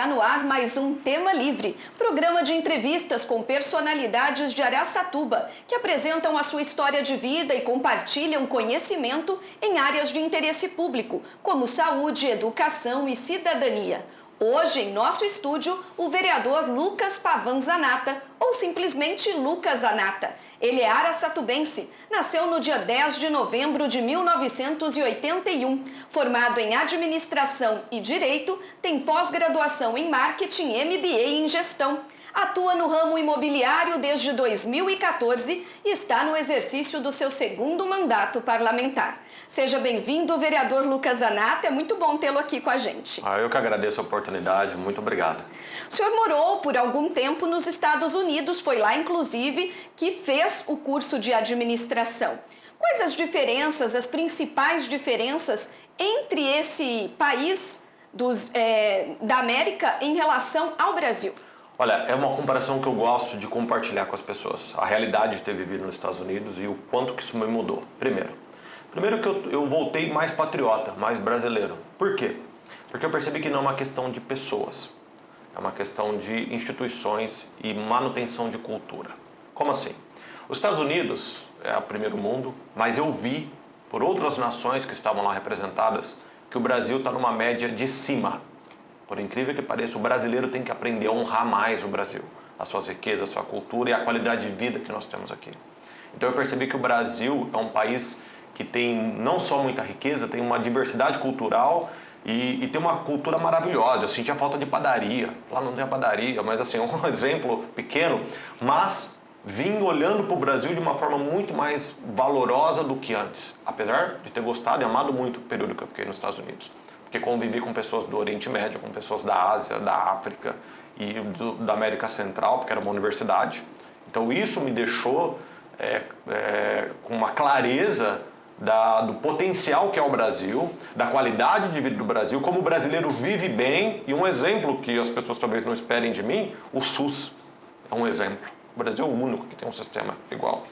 Está no ar mais um Tema Livre, programa de entrevistas com personalidades de Araçatuba, que apresentam a sua história de vida e compartilham conhecimento em áreas de interesse público, como saúde, educação e cidadania. Hoje, em nosso estúdio, o vereador Lucas Pavan Zanata, ou simplesmente Lucas Zanata. Ele é araçatubense, nasceu no dia 10 de novembro de 1981. Formado em Administração e Direito, tem pós-graduação em Marketing e MBA em Gestão. Atua no ramo imobiliário desde 2014 e está no exercício do seu segundo mandato parlamentar. Seja bem-vindo, vereador Lucas Zanata, é muito bom tê-lo aqui com a gente. Eu que agradeço a oportunidade, muito obrigado. O senhor morou por algum tempo nos Estados Unidos, foi lá inclusive que fez o curso de administração. Quais as diferenças, as principais diferenças entre esse país da América em relação ao Brasil? Olha, é uma comparação que eu gosto de compartilhar com as pessoas. A realidade de ter vivido nos Estados Unidos e o quanto que isso me mudou. Primeiro que eu voltei mais patriota, mais brasileiro. Por quê? Porque eu percebi que não é uma questão de pessoas. É uma questão de instituições e manutenção de cultura. Como assim? Os Estados Unidos é o primeiro mundo, mas eu vi, por outras nações que estavam lá representadas, que o Brasil está numa média de cima. Por incrível que pareça, o brasileiro tem que aprender a honrar mais o Brasil, as suas riquezas, a sua cultura e a qualidade de vida que nós temos aqui. Então eu percebi que o Brasil é um país que tem não só muita riqueza, tem uma diversidade cultural e tem uma cultura maravilhosa. Eu sentia falta de padaria, lá não tem padaria, mas assim, um exemplo pequeno, mas vim olhando para o Brasil de uma forma muito mais valorosa do que antes, apesar de ter gostado e amado muito o período que eu fiquei nos Estados Unidos. Porque convivi com pessoas do Oriente Médio, com pessoas da Ásia, da África e da América Central, porque era uma universidade. Então isso me deixou com uma clareza do potencial que é o Brasil, da qualidade de vida do Brasil, como o brasileiro vive bem. E um exemplo que as pessoas talvez não esperem de mim, o SUS é um exemplo. O Brasil é o único que tem um sistema igual.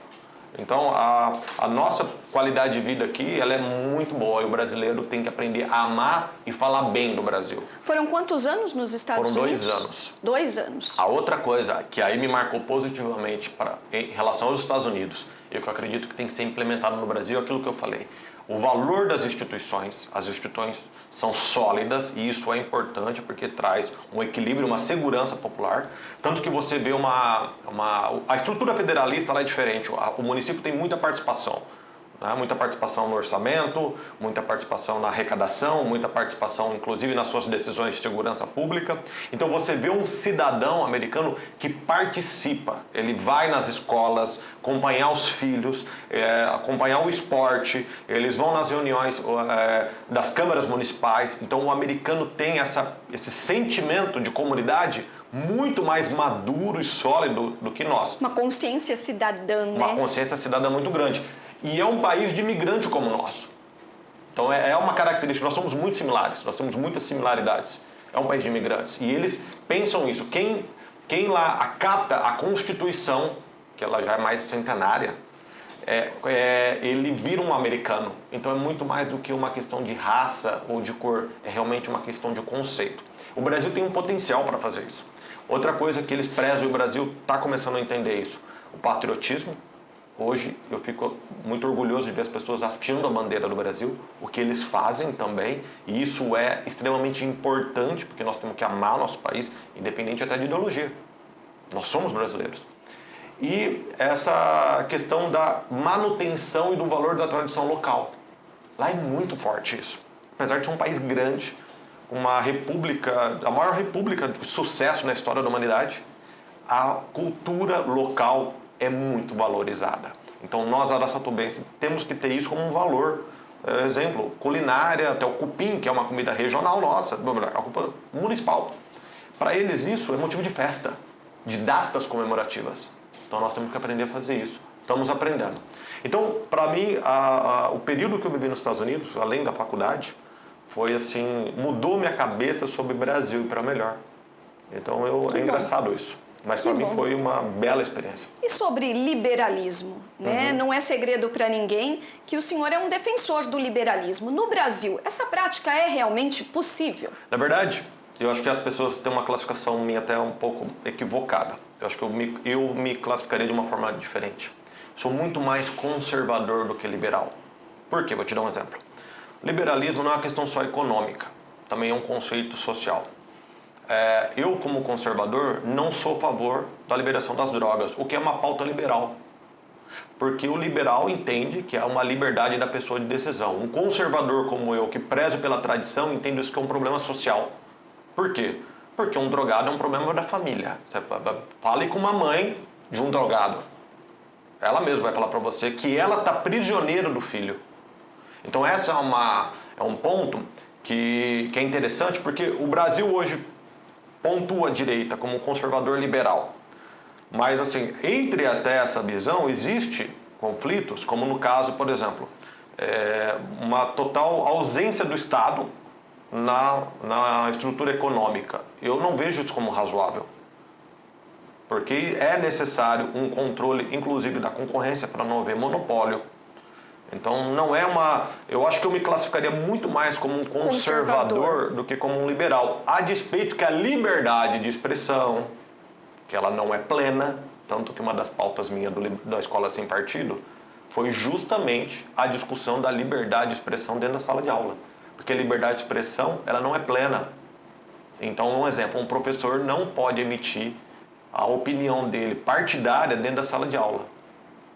Então, a nossa qualidade de vida aqui, ela é muito boa e o brasileiro tem que aprender a amar e falar bem do Brasil. Foram quantos anos nos Estados Unidos? Foram 2 anos. 2 anos. A outra coisa que aí me marcou positivamente em relação aos Estados Unidos, e que eu acredito que tem que ser implementado no Brasil, é aquilo que eu falei. O valor das instituições, as instituições são sólidas e isso é importante porque traz um equilíbrio, uma segurança popular. Tanto que você vê a estrutura federalista lá é diferente, o município tem muita participação. Muita participação no orçamento, muita participação na arrecadação, muita participação inclusive nas suas decisões de segurança pública. Então você vê um cidadão americano que participa, ele vai nas escolas, acompanhar os filhos, acompanhar o esporte, eles vão nas reuniões das câmaras municipais. Então o americano tem esse sentimento de comunidade muito mais maduro e sólido do que nós. Uma consciência cidadã, né? Uma consciência cidadã muito grande. E é um país de imigrante como o nosso. Então é uma característica, nós somos muito similares, nós temos muitas similaridades. É um país de imigrantes. E eles pensam isso. Quem lá acata a Constituição, que ela já é mais centenária, ele vira um americano. Então é muito mais do que uma questão de raça ou de cor, é realmente uma questão de conceito. O Brasil tem um potencial para fazer isso. Outra coisa que eles prezam, e o Brasil está começando a entender isso, o patriotismo. Hoje eu fico muito orgulhoso de ver as pessoas hasteando a bandeira do Brasil, o que eles fazem também, e isso é extremamente importante, porque nós temos que amar nosso país, independente até de ideologia. Nós somos brasileiros. E essa questão da manutenção e do valor da tradição local. Lá é muito forte isso. Apesar de ser um país grande, uma república, a maior república de sucesso na história da humanidade, a cultura local é muito valorizada. Então nós, araçatubenses, temos que ter isso como um valor. Exemplo, culinária, até o cupim, que é uma comida regional nossa, a cultura municipal. Para eles isso é motivo de festa, de datas comemorativas. Então nós temos que aprender a fazer isso. Estamos aprendendo. Então, para mim, o período que eu vivi nos Estados Unidos, além da faculdade, foi assim, mudou minha cabeça sobre o Brasil para melhor. Então é engraçado isso. Mas para mim foi uma bela experiência. E sobre liberalismo, né? Não é segredo para ninguém que o senhor é um defensor do liberalismo. No Brasil, essa prática é realmente possível? Na verdade, Eu acho que as pessoas têm uma classificação minha até um pouco equivocada. Eu acho que eu me classificaria de uma forma diferente. Sou muito mais conservador do que liberal. Por quê? Vou te dar um exemplo. Liberalismo não é uma questão só econômica, também é um conceito social. Eu, como conservador, não sou a favor da liberação das drogas, o que é uma pauta liberal. Porque o liberal entende que é uma liberdade da pessoa de decisão. Um conservador como eu, que prezo pela tradição, entende isso que é um problema social. Por quê? Porque um drogado é um problema da família. Você fale com uma mãe de um drogado. Ela mesma vai falar para você que ela está prisioneira do filho. Então essa é um ponto que é interessante, porque o Brasil hoje pontua a direita como um conservador liberal. Mas, assim, entre até essa visão, existe conflitos, como no caso, por exemplo, uma total ausência do Estado na estrutura econômica. Eu não vejo isso como razoável. Porque é necessário um controle, inclusive, da concorrência para não haver monopólio. Então, não é uma... Eu acho que eu me classificaria muito mais como um conservador do que como um liberal. A despeito que a liberdade de expressão, que ela não é plena, tanto que uma das pautas minhas da Escola Sem Partido foi justamente a discussão da liberdade de expressão dentro da sala de aula. Porque a liberdade de expressão, ela não é plena. Então, um exemplo, um professor não pode emitir a opinião dele partidária dentro da sala de aula.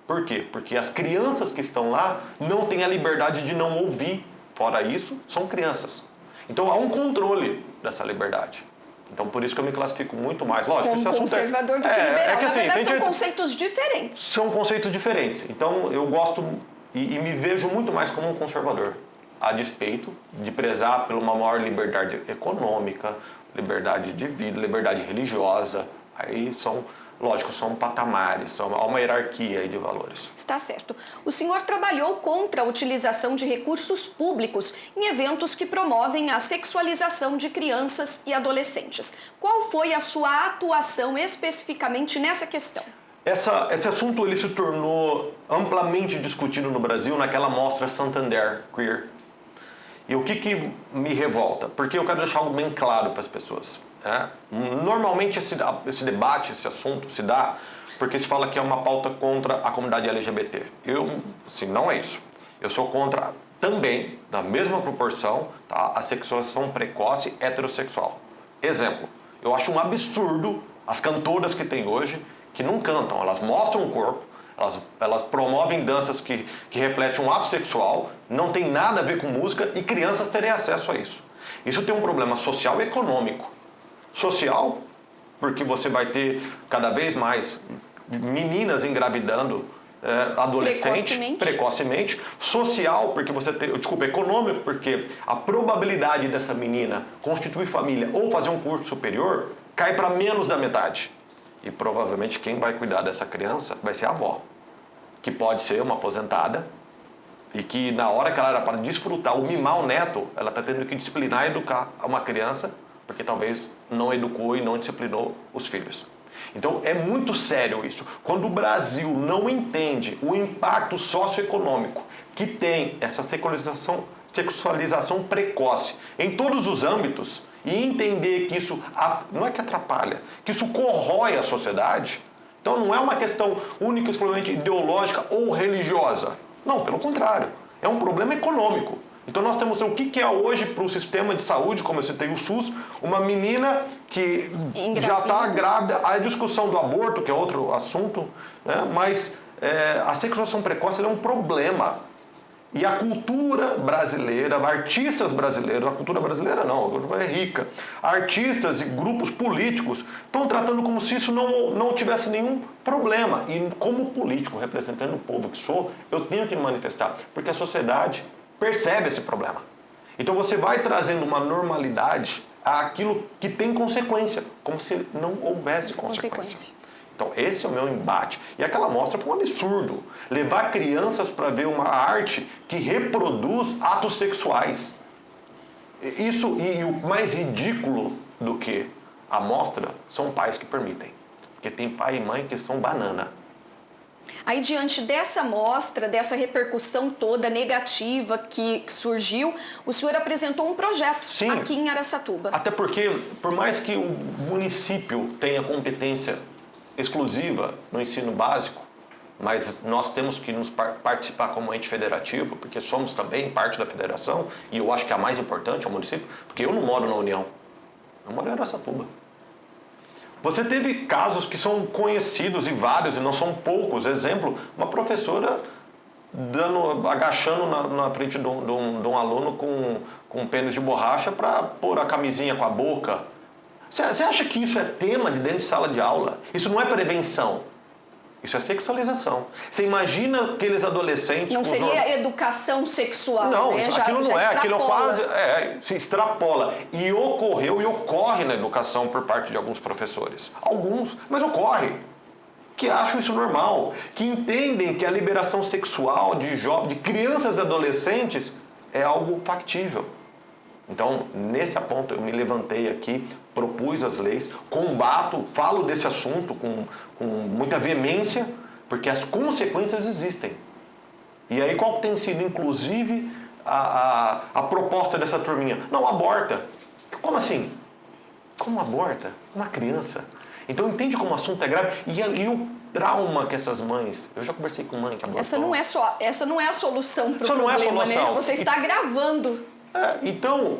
Por quê? Porque as crianças que estão lá não têm a liberdade de não ouvir. Fora isso, são crianças. Então há um controle dessa liberdade. Então por isso que eu me classifico muito mais. Lógico, como esse conservador do que liberal. Que, assim, na verdade, são conceitos diferentes. São conceitos diferentes. Então eu gosto e me vejo muito mais como um conservador. A despeito de prezar por uma maior liberdade econômica, liberdade de vida, liberdade religiosa. Aí são... Lógico, são patamares, há uma hierarquia aí de valores. Está certo. O senhor trabalhou contra a utilização de recursos públicos em eventos que promovem a sexualização de crianças e adolescentes. Qual foi a sua atuação especificamente nessa questão? Esse assunto ele se tornou amplamente discutido no Brasil naquela mostra Santander Queer. E o que me revolta? Porque eu quero deixar algo bem claro para as pessoas. Normalmente esse debate, esse assunto se dá porque se fala que é uma pauta contra a comunidade LGBT. Assim, não é isso. Eu sou contra também, na mesma proporção, tá, a sexualização precoce heterossexual. Exemplo, eu acho um absurdo as cantoras que tem hoje que não cantam, elas mostram o corpo, elas promovem danças que refletem um ato sexual, não tem nada a ver com música e crianças terem acesso a isso. Isso tem um problema social e econômico. Social, porque você vai ter cada vez mais meninas engravidando adolescentes precocemente. Social, porque você tem, econômico, porque a probabilidade dessa menina constituir família ou fazer um curso superior cai para menos da metade. E provavelmente quem vai cuidar dessa criança vai ser a avó, que pode ser uma aposentada e que na hora que ela era para desfrutar ou mimar o neto, ela está tendo que disciplinar e educar uma criança porque talvez não educou e não disciplinou os filhos. Então é muito sério isso. Quando o Brasil não entende o impacto socioeconômico que tem essa sexualização precoce em todos os âmbitos e entender que isso não é que atrapalha, que isso corrói a sociedade, então não é uma questão única e exclusivamente ideológica ou religiosa. Não, pelo contrário, é um problema econômico. Então nós temos o que é hoje para o sistema de saúde, como eu citei o SUS, uma menina que já está grávida, a discussão do aborto, que é outro assunto, né? Mas a sexualização precoce é um problema. E a cultura brasileira, artistas brasileiros, a cultura brasileira não, a cultura é rica, artistas e grupos políticos estão tratando como se isso não tivesse nenhum problema. E como político, representando o povo que sou, eu tenho que me manifestar, porque a sociedade percebe esse problema. Então você vai trazendo uma normalidade àquilo que tem consequência, como se não houvesse consequência. Então esse é o meu embate. E aquela mostra foi um absurdo. Levar crianças para ver uma arte que reproduz atos sexuais. Isso, e o mais ridículo do que a mostra são pais que permitem. Porque tem pai e mãe que são banana. Aí, diante dessa amostra, dessa repercussão toda negativa que surgiu, o senhor apresentou um projeto Sim, aqui em Araçatuba. Até porque, por mais que o município tenha competência exclusiva no ensino básico, mas nós temos que nos participar como ente federativo, porque somos também parte da federação, e eu acho que a mais importante é o município, porque eu não moro na União, eu moro em Araçatuba. Você teve casos que são conhecidos e vários, e não são poucos. Exemplo, uma professora agachando na frente de um aluno com um pênis de borracha para pôr a camisinha com a boca. Você acha que isso é tema de dentro de sala de aula? Isso não é prevenção. Isso é sexualização. Você imagina aqueles adolescentes... Não seria educação sexual, não, né? Aquilo não é, aquilo quase se extrapola. E ocorreu e ocorre na educação por parte de alguns professores. Alguns, mas ocorre. Que acham isso normal, que entendem que a liberação sexual de crianças e adolescentes é algo factível. Então, nesse ponto, eu me levantei aqui, propus as leis, combato, falo desse assunto com muita veemência, porque as consequências existem. E aí, qual tem sido, inclusive, a proposta dessa turminha? Não, aborta. Como assim? Como aborta? Uma criança. Então, entende como o assunto é grave? E o trauma que essas mães... Eu já conversei com mãe que abortou. Essa não é a solução para o problema, não é a solução. né? Você está agravando. Então,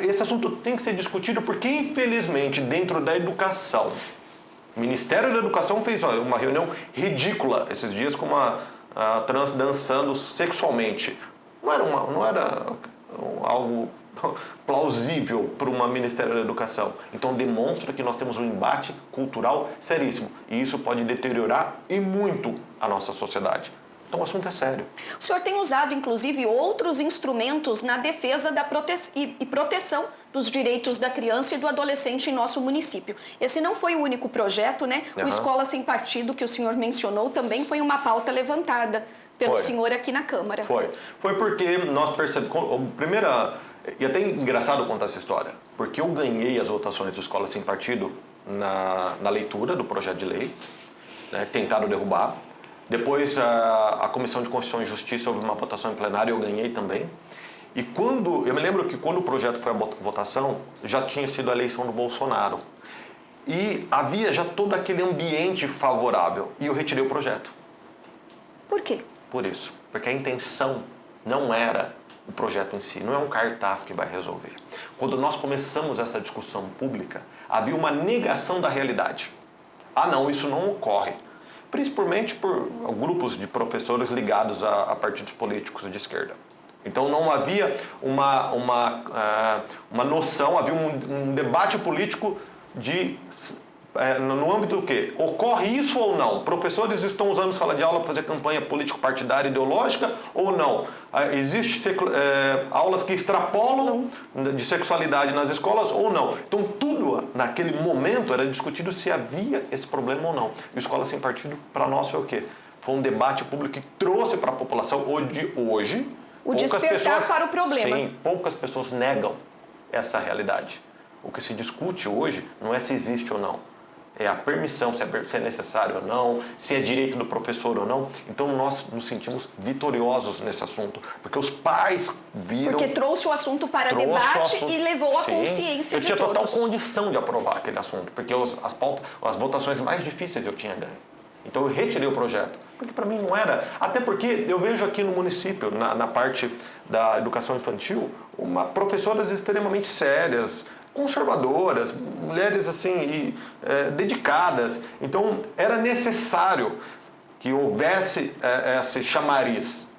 esse assunto tem que ser discutido porque, infelizmente, dentro da educação, o Ministério da Educação fez uma reunião ridícula esses dias com uma trans dançando sexualmente. Não era algo plausível para um Ministério da Educação. Então, demonstra que nós temos um embate cultural seríssimo. E isso pode deteriorar e muito a nossa sociedade. Então o assunto é sério. O senhor tem usado, inclusive, outros instrumentos na defesa e proteção dos direitos da criança e do adolescente em nosso município. Esse não foi o único projeto, né? O Escola Sem Partido, que o senhor mencionou, também foi uma pauta levantada pelo senhor aqui na Câmara. Foi porque nós percebemos... E até engraçado contar essa história, porque eu ganhei as votações do Escola Sem Partido na leitura do projeto de lei, né, tentaram derrubar. Depois, a Comissão de Constituição e Justiça houve uma votação em plenário e eu ganhei também. E eu me lembro que quando o projeto foi à votação, já tinha sido a eleição do Bolsonaro. E havia já todo aquele ambiente favorável. E eu retirei o projeto. Por quê? Por isso. Porque a intenção não era o projeto em si, não é um cartaz que vai resolver. Quando nós começamos essa discussão pública, havia uma negação da realidade. Não, isso não ocorre. Principalmente por grupos de professores ligados a partidos políticos de esquerda. Então não havia uma noção, havia um debate político no âmbito do quê? Ocorre isso ou não? Professores estão usando sala de aula para fazer campanha político-partidária ideológica ou não? Existem aulas que extrapolam de sexualidade nas escolas ou não? Então tudo naquele momento era discutido se havia esse problema ou não. E a Escola Sem Partido, para nós, foi o quê? Foi um debate público que trouxe para a população hoje o despertar para o problema. Sim, poucas pessoas negam essa realidade. O que se discute hoje não é se existe ou não. É a permissão, se é necessário ou não, se é direito do professor ou não. Então nós nos sentimos vitoriosos nesse assunto, porque os pais viram... Porque trouxe o assunto para debate e levou a consciência de todos. Eu tinha total condição de aprovar aquele assunto, porque as votações mais difíceis eu tinha ganho. Então eu retirei o projeto, porque para mim não era... Até porque eu vejo aqui no município, na parte da educação infantil, professoras extremamente sérias, conservadoras, mulheres assim dedicadas. Então era necessário que houvesse esse chamariz.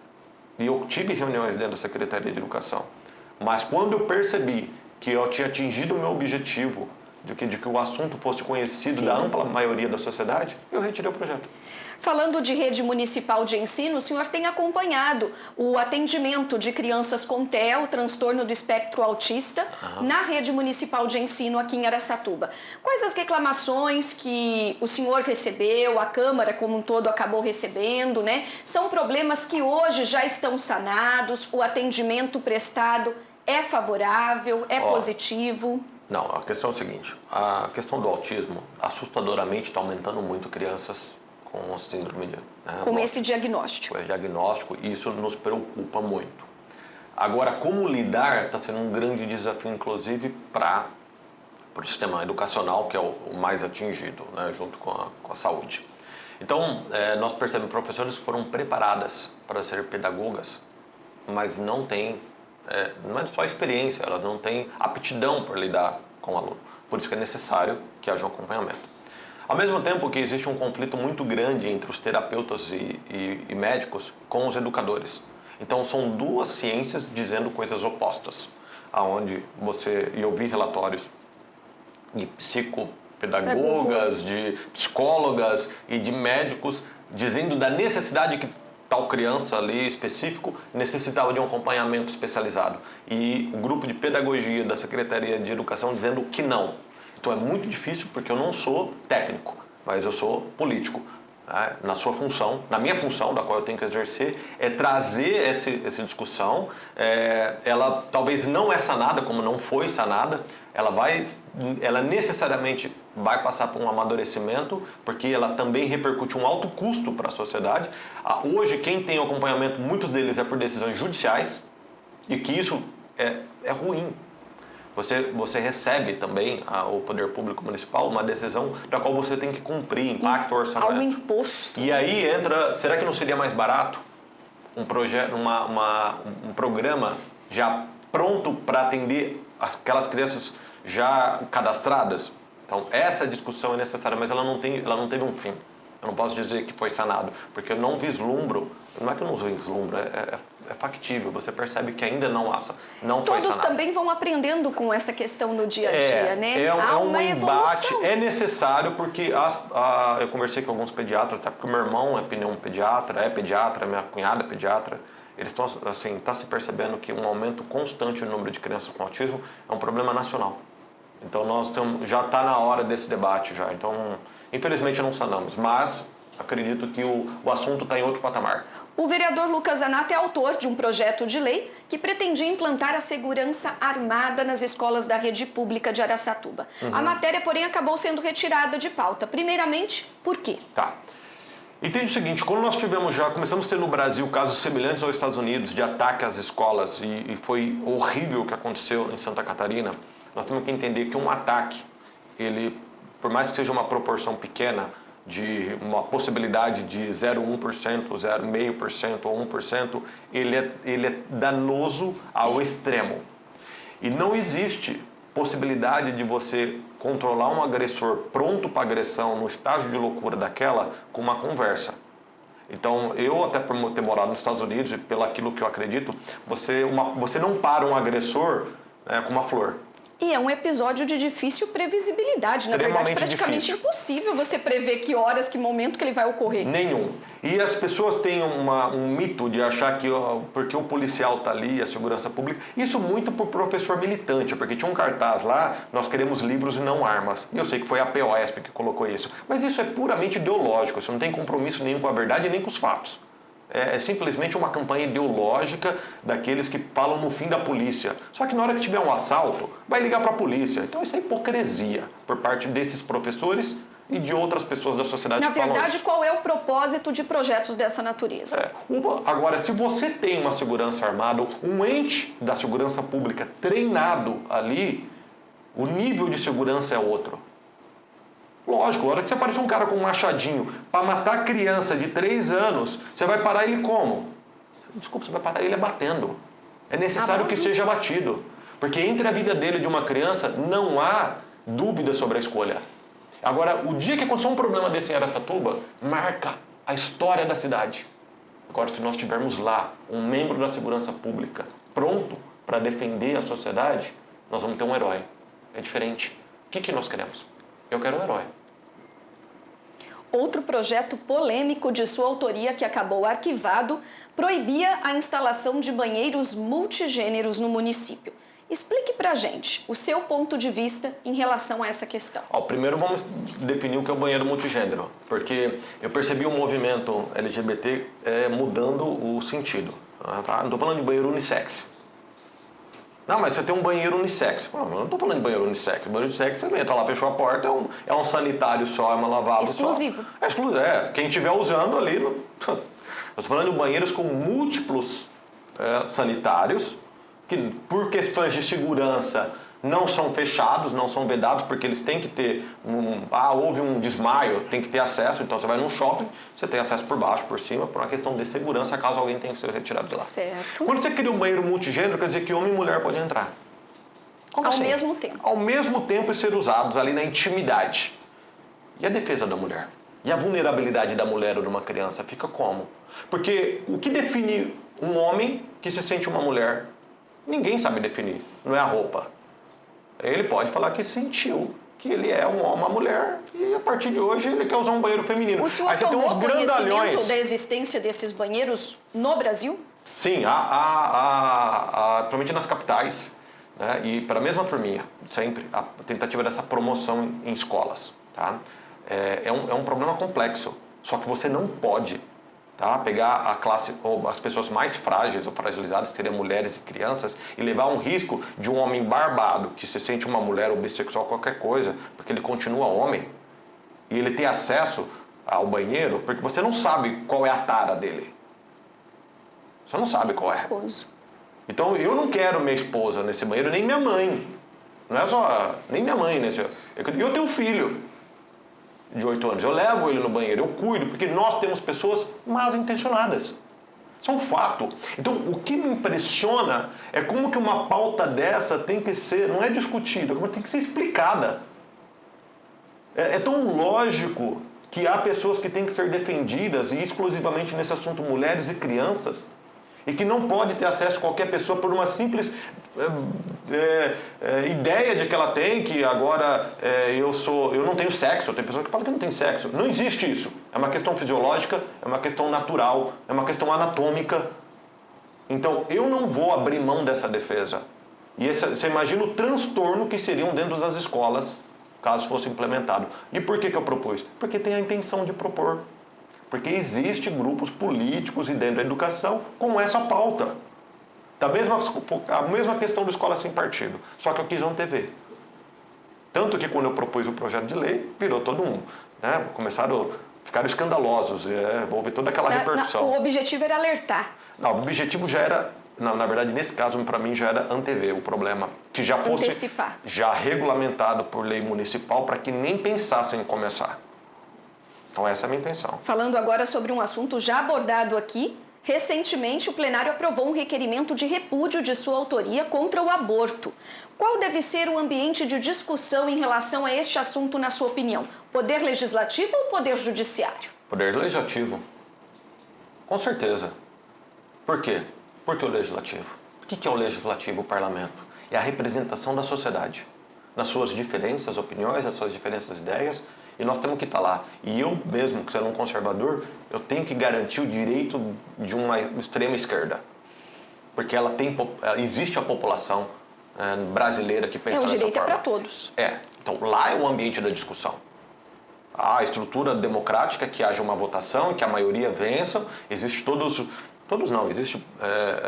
E eu tive reuniões dentro da Secretaria de Educação. Mas quando eu percebi que eu tinha atingido o meu objetivo de que o assunto fosse conhecido da ampla maioria da sociedade, eu retirei o projeto. Falando de rede municipal de ensino, o senhor tem acompanhado o atendimento de crianças com TEA, o transtorno do espectro autista, na rede municipal de ensino aqui em Araçatuba. Quais as reclamações que o senhor recebeu, a Câmara como um todo acabou recebendo, né? São problemas que hoje já estão sanados, o atendimento prestado é favorável, é positivo? Não, a questão é a seguinte, a questão do autismo assustadoramente está aumentando muito crianças com síndrome de... Com esse diagnóstico. Com esse diagnóstico, e isso nos preocupa muito. Agora, como lidar está sendo um grande desafio, inclusive, para o sistema educacional, que é o mais atingido, né, junto com a saúde. Então, nós percebemos que professores foram preparadas para ser pedagogas, mas não têm, não é só experiência, elas não têm aptidão para lidar com o aluno. Por isso que é necessário que haja um acompanhamento. Ao mesmo tempo que existe um conflito muito grande entre os terapeutas e médicos com os educadores. Então, são duas ciências dizendo coisas opostas, aonde e eu vi relatórios de psicopedagogas, de psicólogas e de médicos dizendo da necessidade que tal criança ali específico necessitava de um acompanhamento especializado. E o grupo de pedagogia da Secretaria de Educação dizendo que não. Então é muito difícil porque eu não sou técnico, mas eu sou político. Na sua função, na minha função, da qual eu tenho que exercer, é trazer essa discussão. Ela talvez não é sanada, como não foi sanada, ela necessariamente vai passar por um amadurecimento, porque ela também repercute um alto custo para a sociedade. Hoje, quem tem o acompanhamento, muitos deles é por decisões judiciais, e que isso é ruim. Você recebe também, o poder público municipal, uma decisão da qual você tem que cumprir, impacto orçamento. Algo imposto. E aí entra, será que não seria mais barato um programa já pronto para atender aquelas crianças já cadastradas? Então, essa discussão é necessária, mas ela não teve um fim. Eu não posso dizer que foi sanado, porque eu não vislumbro, não é que eu não vislumbro, é factível, você percebe que ainda não foi sanado. Todos também vão aprendendo com essa questão no dia a dia, né? Há uma embate, evolução. é necessário, porque eu conversei com alguns pediatras, até porque o meu irmão é pediatra, minha cunhada é pediatra, eles estão assim, se percebendo que um aumento constante no número de crianças com autismo é um problema nacional. Então já está na hora desse debate já. Então, infelizmente não sanamos, mas acredito que o assunto está em outro patamar. O vereador Lucas Zanata é autor de um projeto de lei que pretendia implantar a segurança armada nas escolas da rede pública de Araçatuba. A matéria, porém, acabou sendo retirada de pauta. Primeiramente, por quê? Tá. Entende o seguinte, quando nós começamos a ter no Brasil casos semelhantes aos Estados Unidos de ataque às escolas e foi horrível o que aconteceu em Santa Catarina, nós temos que entender que um ataque, por mais que seja uma proporção pequena, de uma possibilidade de 0,1%, 0,5% ou 1%, ele é danoso ao extremo. E não existe possibilidade de você controlar um agressor pronto para agressão no estágio de loucura daquela com uma conversa. Então, eu até por ter morado nos Estados Unidos e pelo aquilo que eu acredito, você não para um agressor com uma flor. E é um episódio de difícil previsibilidade. Na verdade, praticamente impossível você prever que horas, que momento que ele vai ocorrer. Nenhum. E as pessoas têm um mito de achar que porque o policial está ali, a segurança pública, isso muito por professor militante, porque tinha um cartaz lá, nós queremos livros e não armas. E eu sei que foi a POSP que colocou isso. Mas isso é puramente ideológico, isso não tem compromisso nenhum com a verdade nem com os fatos. É simplesmente uma campanha ideológica daqueles que falam no fim da polícia. Só que na hora que tiver um assalto, vai ligar para a polícia. Então isso é hipocrisia por parte desses professores e de outras pessoas da sociedade que falam isso. Na verdade, qual é o propósito de projetos dessa natureza? Agora, se você tem uma segurança armada, um ente da segurança pública treinado ali, o nível de segurança é outro. Lógico, na hora que você aparece um cara com um machadinho para matar criança de 3 anos, você vai parar ele como? Desculpa, você vai parar ele abatendo. É necessário que seja abatido. Porque entre a vida dele e de uma criança, não há dúvida sobre a escolha. Agora, o dia que aconteceu um problema desse em Araçatuba, marca a história da cidade. Agora, se nós tivermos lá um membro da segurança pública pronto para defender a sociedade, nós vamos ter um herói. É diferente. O que nós queremos? Eu quero um herói. Outro projeto polêmico de sua autoria que acabou arquivado proibia a instalação de banheiros multigêneros no município. Explique pra gente o seu ponto de vista em relação a essa questão. Primeiro vamos definir o que é o banheiro multigênero, porque eu percebi o movimento LGBT mudando o sentido. Tá? Não estou falando de banheiro unissex. Não, mas você tem um banheiro unissex. Não, eu não estou falando de banheiro unissex. Banheiro unissex, você entra lá, fechou a porta, é um sanitário só, é uma lavabo exclusivo. só. É exclusivo. É, quem estiver usando ali... Nós falando de banheiros com múltiplos sanitários, que por questões de segurança não são fechados, não são vedados, porque eles têm que ter houve um desmaio, tem que ter acesso, então você vai num shopping, você tem acesso por baixo, por cima, por uma questão de segurança, caso alguém tenha que ser retirado de lá. Certo. Quando você cria um banheiro multigênero, quer dizer que homem e mulher podem entrar. Como Ao assim? mesmo tempo. Ao mesmo tempo e ser usados ali na intimidade. E a defesa da mulher? E a vulnerabilidade da mulher ou de uma criança fica como? Porque o que define um homem que se sente uma mulher? Ninguém sabe definir, não é a roupa. Ele pode falar que sentiu que ele é uma mulher e a partir de hoje ele quer usar um banheiro feminino. O senhor Aí você tem uns tomou conhecimento grandalhões. da existência desses banheiros no Brasil? Sim, principalmente nas capitais, né? E para a mesma turminha, sempre, a tentativa dessa promoção em escolas. Tá? É um problema complexo, só que você não pode, tá, pegar a classe, ou as pessoas mais frágeis ou fragilizadas, que seriam mulheres e crianças, e levar um risco de um homem barbado, que se sente uma mulher ou bissexual, qualquer coisa, porque ele continua homem, e ele tem acesso ao banheiro, porque você não sabe qual é a tara dele. Você não sabe qual é. Então eu não quero minha esposa nesse banheiro, nem minha mãe. Não é só, nem minha mãe nesse. Eu tenho um filho de 8 anos, eu levo ele no banheiro, eu cuido, porque nós temos pessoas mal intencionadas. Isso é um fato. Então, o que me impressiona é como que uma pauta dessa tem que ser, não é discutida, como tem que ser explicada. É tão lógico que há pessoas que têm que ser defendidas, e exclusivamente nesse assunto mulheres e crianças, e que não pode ter acesso a qualquer pessoa por uma simples ideia de que ela tem, que agora eu não tenho sexo. Tem pessoas que falam que não tem sexo. Não existe isso. É uma questão fisiológica, é uma questão natural, é uma questão anatômica. Então, eu não vou abrir mão dessa defesa. E você imagina o transtorno que seriam dentro das escolas, caso fosse implementado. E por que eu propus? Porque tem a intenção de propor. Porque existem grupos políticos e dentro da educação com essa pauta. A mesma questão da escola sem partido, só que eu quis não TV. Tanto que quando eu propus o projeto de lei, virou todo mundo. Né? Ficaram escandalosos, houve toda aquela repercussão. O objetivo era alertar. Não, o objetivo já era, na verdade, nesse caso, para mim, já era antever o problema. Que já fosse antecipar. Já regulamentado por lei municipal para que nem pensassem em começar. Então essa é a minha intenção. Falando agora sobre um assunto já abordado aqui, recentemente o plenário aprovou um requerimento de repúdio de sua autoria contra o aborto. Qual deve ser o ambiente de discussão em relação a este assunto, na sua opinião? Poder legislativo ou poder judiciário? Poder legislativo. Com certeza. Por quê? Por que o legislativo? O que é o legislativo, o parlamento? É a representação da sociedade. Nas suas diferenças, opiniões, nas suas diferenças, ideias. E nós temos que estar lá. E eu mesmo, que sendo um conservador, eu tenho que garantir o direito de uma extrema esquerda. Porque existe a população brasileira que pensa dessa forma. O direito é para todos. Então lá é o ambiente da discussão. Há a estrutura democrática, que haja uma votação, que a maioria vença. Existe existem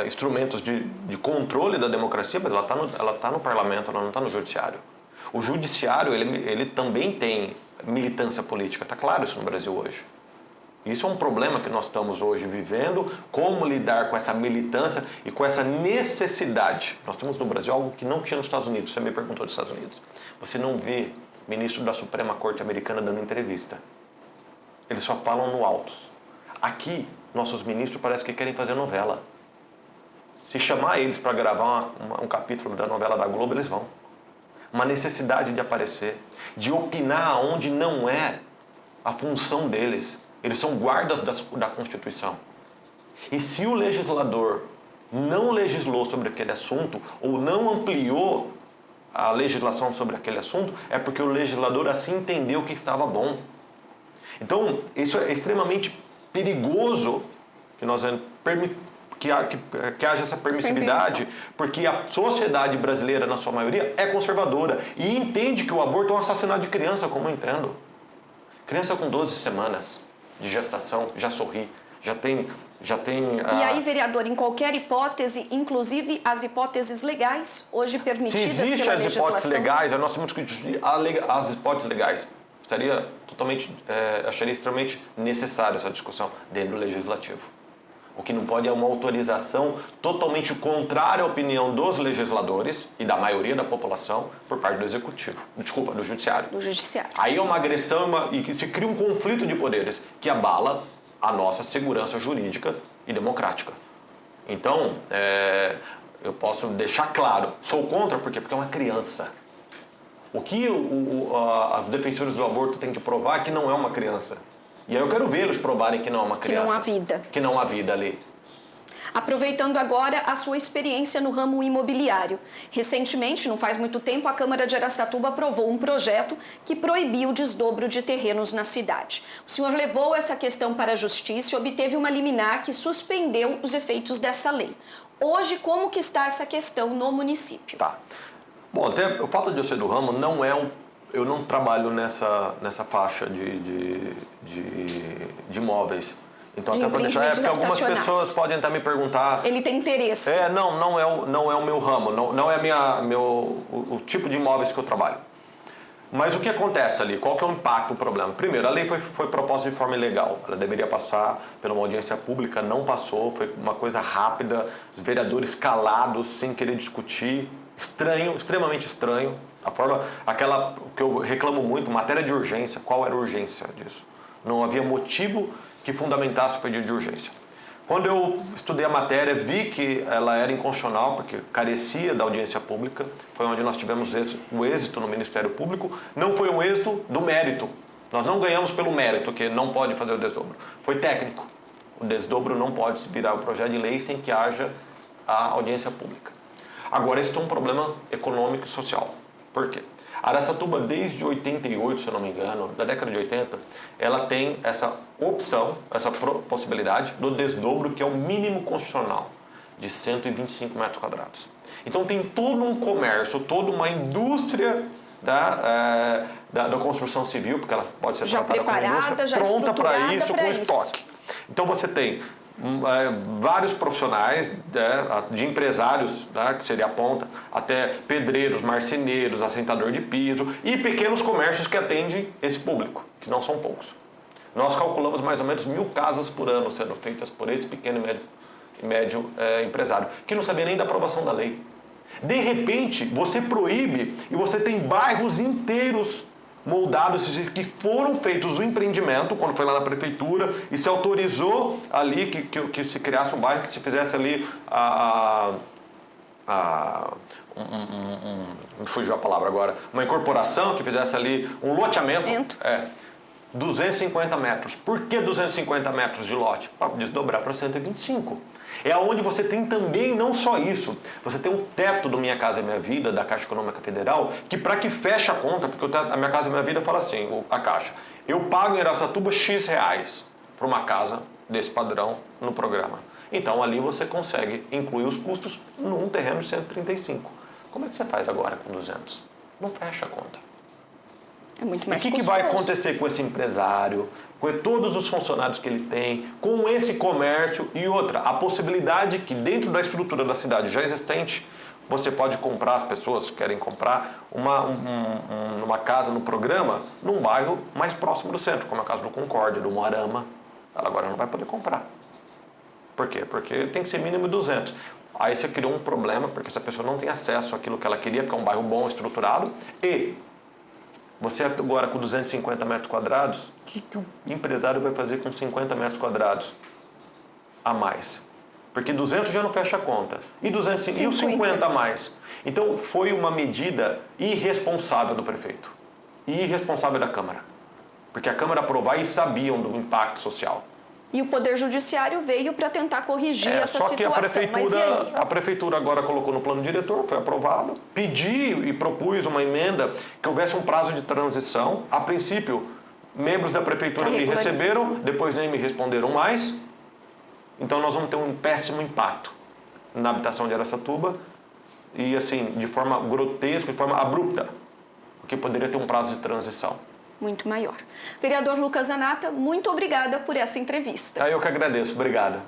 instrumentos de controle da democracia, mas ela está no parlamento, ela não está no judiciário. O judiciário, ele também tem militância política, está claro isso no Brasil hoje. Isso é um problema que nós estamos hoje vivendo, como lidar com essa militância e com essa necessidade. Nós temos no Brasil algo que não tinha nos Estados Unidos, você me perguntou dos Estados Unidos. Você não vê ministro da Suprema Corte Americana dando entrevista. Eles só falam no alto. Aqui, nossos ministros parece que querem fazer novela. Se chamar eles para gravar um capítulo da novela da Globo, eles vão. Uma necessidade de aparecer, de opinar onde não é a função deles. Eles são guardas da Constituição. E se o legislador não legislou sobre aquele assunto ou não ampliou a legislação sobre aquele assunto, é porque o legislador assim entendeu que estava bom. Então, isso é extremamente perigoso que haja essa permissividade, porque a sociedade brasileira, na sua maioria, é conservadora e entende que o aborto é um assassinato de criança, como eu entendo. Criança com 12 semanas de gestação já sorri, já tem já tem... E aí, vereador, em qualquer hipótese, inclusive as hipóteses legais, hoje permitidas se existem pela as legislação... hipóteses legais, nós temos que discutir as hipóteses legais. Estaria totalmente, acharia extremamente necessária essa discussão dentro do legislativo. O que não pode é uma autorização totalmente contrária à opinião dos legisladores e da maioria da população por parte do executivo. Desculpa, do judiciário. Do judiciário. Aí é uma agressão e se cria um conflito de poderes que abala a nossa segurança jurídica e democrática. Então, eu posso deixar claro, sou contra por quê? Porque é uma criança. O que os defensores do aborto têm que provar é que não é uma criança. E aí eu quero vê-los provarem que não é uma criança. Que não há vida. Que não há vida ali. Aproveitando agora a sua experiência no ramo imobiliário. Recentemente, não faz muito tempo, a Câmara de Araçatuba aprovou um projeto que proibiu o desdobro de terrenos na cidade. O senhor levou essa questão para a Justiça e obteve uma liminar que suspendeu os efeitos dessa lei. Hoje, como que está essa questão no município? Tá. Bom, até o fato de eu ser do ramo não é eu não trabalho nessa faixa de imóveis. Então, até para deixar, porque algumas pessoas podem até me perguntar... Ele tem interesse. Não é o meu ramo, não é o tipo de imóveis que eu trabalho. Mas o que acontece ali? Qual que é o impacto, o problema? Primeiro, a lei foi proposta de forma ilegal. Ela deveria passar por uma audiência pública, não passou, foi uma coisa rápida, os vereadores calados, sem querer discutir. Estranho, extremamente estranho. Aquela que eu reclamo muito, matéria de urgência, qual era a urgência disso? Não havia motivo que fundamentasse o pedido de urgência. Quando eu estudei a matéria, vi que ela era inconstitucional, porque carecia da audiência pública. Foi onde nós tivemos o êxito no Ministério Público. Não foi um êxito do mérito. Nós não ganhamos pelo mérito, que não pode fazer o desdobro. Foi técnico. O desdobro não pode virar o projeto de lei sem que haja a audiência pública. Agora, isso é um problema econômico e social. Por quê? A Araçatuba, desde 88, se eu não me engano, da década de 80, ela tem essa opção, essa possibilidade do desdobro, que é o mínimo constitucional, de 125 metros quadrados. Então tem todo um comércio, toda uma indústria da construção civil, porque ela pode ser já tratada como indústria, já pronta para isso, com isso. estoque. Então você tem vários profissionais de empresários, que seria a ponta, até pedreiros, marceneiros, assentador de piso e pequenos comércios que atendem esse público, que não são poucos. Nós calculamos mais ou menos 1.000 casas por ano sendo feitas por esse pequeno e médio empresário, que não sabia nem da aprovação da lei. De repente, você proíbe e você tem bairros inteiros moldados que foram feitos o empreendimento, quando foi lá na prefeitura, e se autorizou ali que se criasse um bairro, que se fizesse ali me fugiu a palavra agora, uma incorporação, que fizesse ali um loteamento. 250 metros. Por que 250 metros de lote? Para desdobrar para 125. É onde você tem também, não só isso, você tem um teto do Minha Casa Minha Vida, da Caixa Econômica Federal, que para que feche a conta, porque a Minha Casa Minha Vida fala assim, a Caixa, eu pago em Araçatuba X reais para uma casa desse padrão no programa. Então ali você consegue incluir os custos num terreno de 135. Como é que você faz agora com 200? Não fecha a conta. É muito mais custoso. O que vai acontecer com esse empresário, com todos os funcionários que ele tem, com esse comércio e outra, a possibilidade que dentro da estrutura da cidade já existente, você pode comprar, as pessoas querem comprar uma casa no programa num bairro mais próximo do centro, como a casa do Concórdia, do Moarama. Ela agora não vai poder comprar. Por quê? Porque tem que ser mínimo 200. Aí você criou um problema, porque essa pessoa não tem acesso àquilo que ela queria, porque é um bairro bom, estruturado, e você agora com 250 metros quadrados, o que o empresário vai fazer com 50 metros quadrados a mais? Porque 200 já não fecha a conta. E, 250. E os 50 a mais? Então foi uma medida irresponsável do prefeito. E irresponsável da Câmara. Porque a Câmara aprovar e sabiam do impacto social. E o Poder Judiciário veio para tentar corrigir essa só situação. Que a prefeitura agora colocou no plano diretor, foi aprovado. Pedi e propus uma emenda que houvesse um prazo de transição. A princípio, membros da prefeitura me receberam, depois nem me responderam mais. Então nós vamos ter um péssimo impacto na habitação de Araçatuba e assim, de forma grotesca, de forma abrupta, porque poderia ter um prazo de transição. muito maior. Vereador Lucas Zanata, muito obrigada por essa entrevista. Eu que agradeço, obrigado.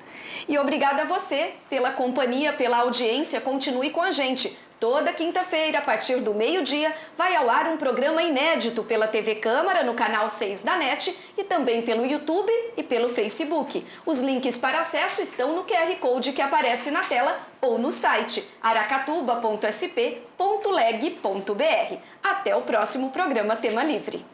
E obrigada a você pela companhia, pela audiência, continue com a gente. Toda quinta-feira, a partir do meio-dia, vai ao ar um programa inédito pela TV Câmara, no canal 6 da NET e também pelo YouTube e pelo Facebook. Os links para acesso estão no QR Code que aparece na tela ou no site aracatuba.sp.leg.br. Até o próximo programa Tema Livre.